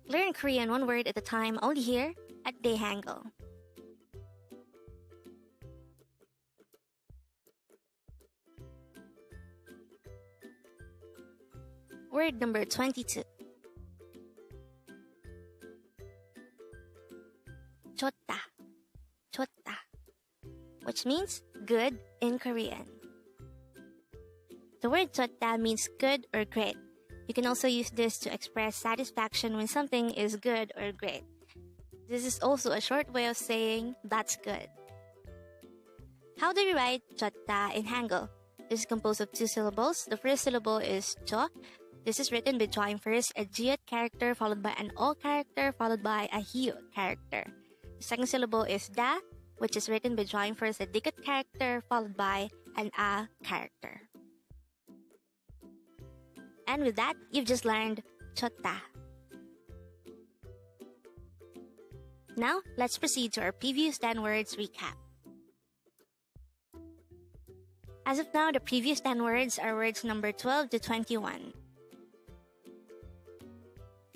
Learn Korean one word at a time only here at Dae-Hangul. Word number 22. JOHDA JOHDA, which means good in Korean. The word JOHDA means good or great. You can also use this to express satisfaction when something is good or great. This is also a short way of saying that's good. How do we write JOHDA in Hangul? This is composed of two syllables. The first syllable is Jo. This is written by drawing first a jiut character followed by an o character followed by a hiut character. The second syllable is Da, which is written by drawing first a dikut character followed by an a character. And with that, you've just learned JOHDA. Now, let's proceed to our previous 10 words recap. As of now, the previous 10 words are words number 12 to 21.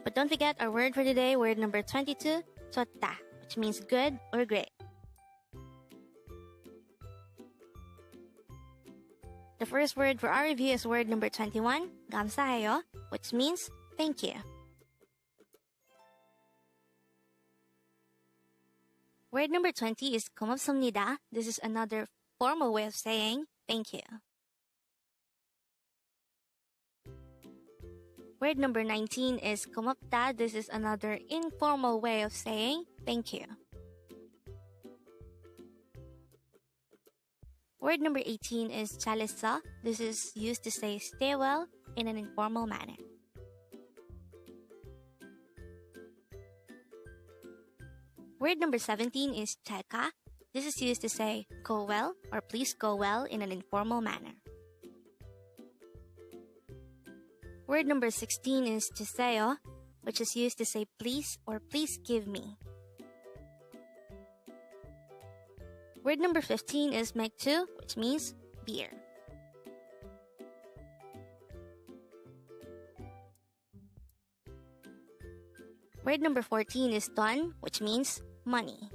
But don't forget our word for today, word number 22, JOHDA, which means good or great. The first word for our review is word number 21, 감사해요, which means thank you. Word number 20 is 고맙습니다. This is another formal way of saying thank you. Word number 19 is 고맙다. This is another informal way of saying thank you. Word number 18 is 잘했어. This is used to say stay well in an informal manner. Word number 17 is 잘 가. This is used to say go well or please go well in an informal manner. Word number 16 is 주세요, which is used to say please or please give me. Word number 15 is 맥주, which means beer. Word number 14 is 돈, which means money.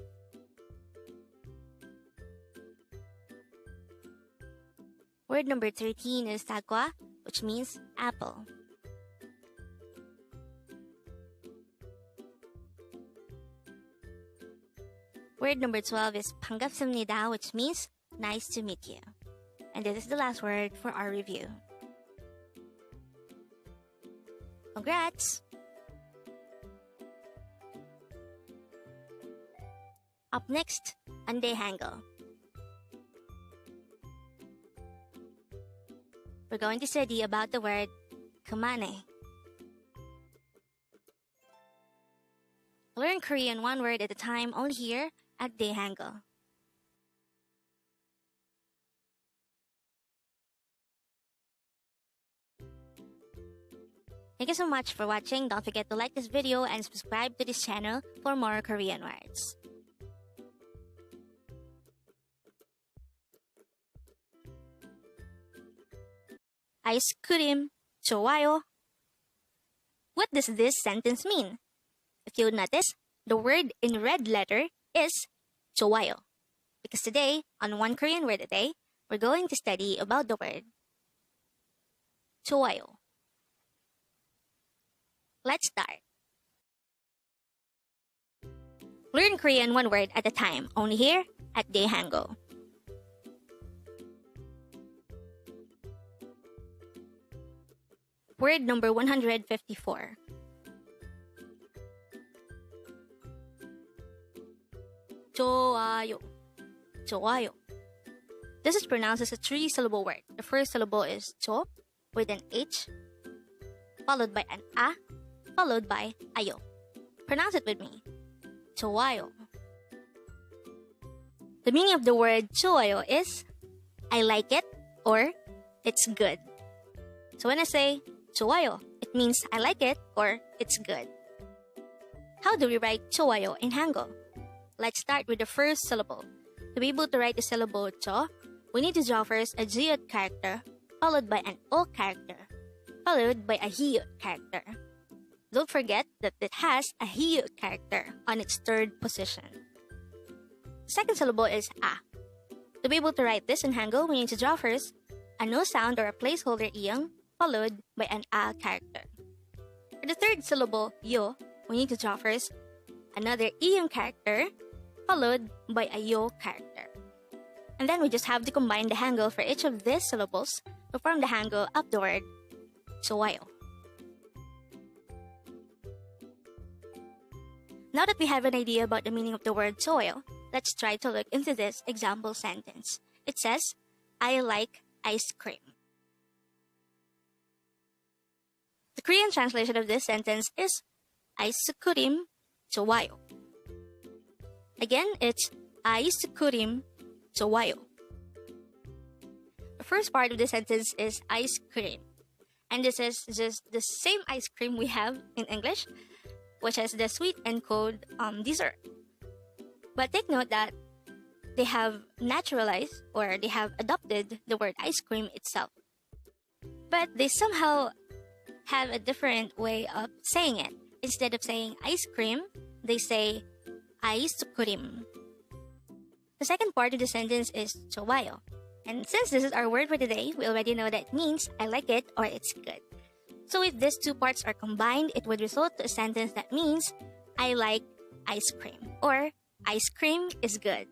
Word number 13 is 사과, which means apple. Word number 12 is 반갑습니다, which means nice to meet you. And this is the last word for our review. Congrats! Up next, on Dae-Hangul. We're going to study about the word 그만해. Learn Korean one word at a time only here at Dae-Hangul. Thank you so much for watching. Don't forget to like this video and subscribe to this channel for more Korean words. Ice cream, 좋아요. What does this sentence mean? If you notice, the word in red letter is 좋아요. Because today, on One Korean Word a Day, we're going to study about the word 좋아요. Let's start. Learn Korean one word at a time, only here at Dae-Hangul. Word number 154. 좋아요. 좋아요. This is pronounced as a three-syllable word. The first syllable is 조 with an H, followed by an A, followed by ayo. Pronounce it with me. 좋아요. The meaning of the word 좋아요 is I like it or it's good. So when I say 좋아요, it means I like it or it's good. How do we write 좋아요 in Hangul? Let's start with the first syllable. To be able to write the syllable 조, we need to draw first a jiut character, followed by an o character, followed by a hiut character. Don't forget that it has a hiyo character on its third position. The second syllable is a. To be able to write this in Hangul, we need to draw first a no sound or a placeholder iyang followed by an a character. For the third syllable, yo, we need to draw first another iyang character followed by a yo character. And then we just have to combine the Hangul for each of these syllables to form the Hangul of the word joayo. Now that we have an idea about the meaning of the word joayo, let's try to look into this example sentence. It says, I like ice cream. The Korean translation of this sentence is ice cream joayo. Again, it's ice cream joayo. The first part of the sentence is ice cream. And this is just the same ice cream we have in English, which is the sweet and cold dessert. But take note that they have naturalized or they have adopted the word ice cream itself. But they somehow have a different way of saying it. Instead of saying ice cream, they say ice cream. The second part of the sentence is joayo. And since this is our word for today, we already know that it means I like it or it's good. So if these two parts are combined, it would result to a sentence that means I like ice cream or ice cream is good.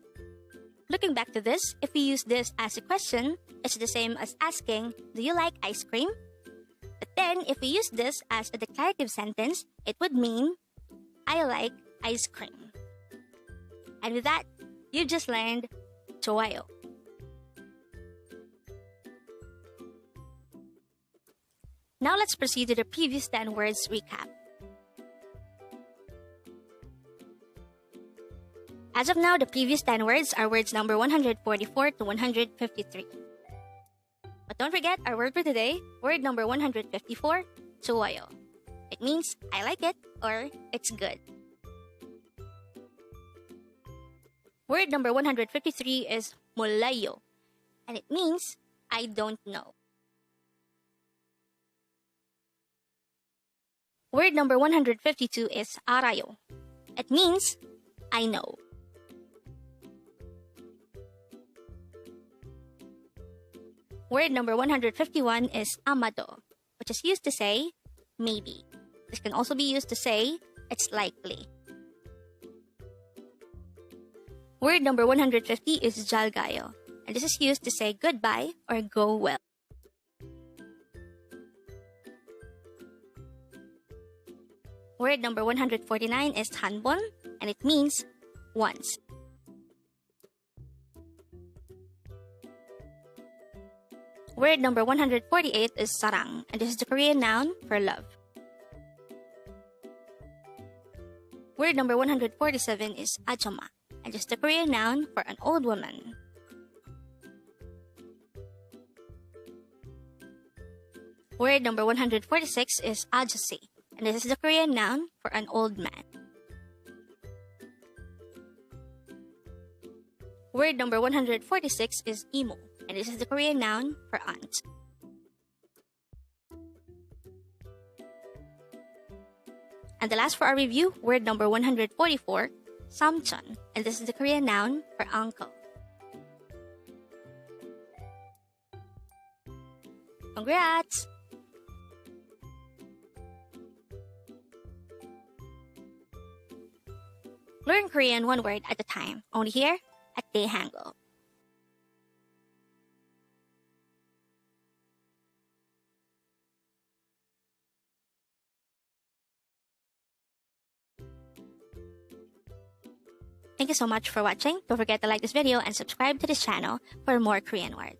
Looking back to this, if we use this as a question, it's the same as asking, do you like ice cream? But then if we use this as a declarative sentence, it would mean I like ice cream. And with that, you've just learned joayo. Now let's proceed to the previous 10 words recap. As of now, the previous 10 words are words number 144 to 153. But don't forget our word for today, word number 154, joayo. It means I like it or it's good. Word number 153 is molayo, and it means I don't know. Word number 152 is arayo. It means I know. Word number 151 is amado, which is used to say maybe. This can also be used to say it's likely. Word number 150 is jalgayo, and this is used to say goodbye or go well. Word number 149 is hanbon, and it means once. Word number 148 is sarang, and this is the Korean noun for love. Word number 147 is ajoma, and this is the Korean noun for an old woman. Word number 146 is ajosi, and this is the Korean noun for an old man. Word number 146 is imo, and this is the Korean noun for aunt. And the last for our review, word number 144, samchon, and this is the Korean noun for uncle. Congrats! Learn Korean one word at a time, only here at Dae-Hangul. Thank you so much for watching. Don't forget to like this video and subscribe to this channel for more Korean words.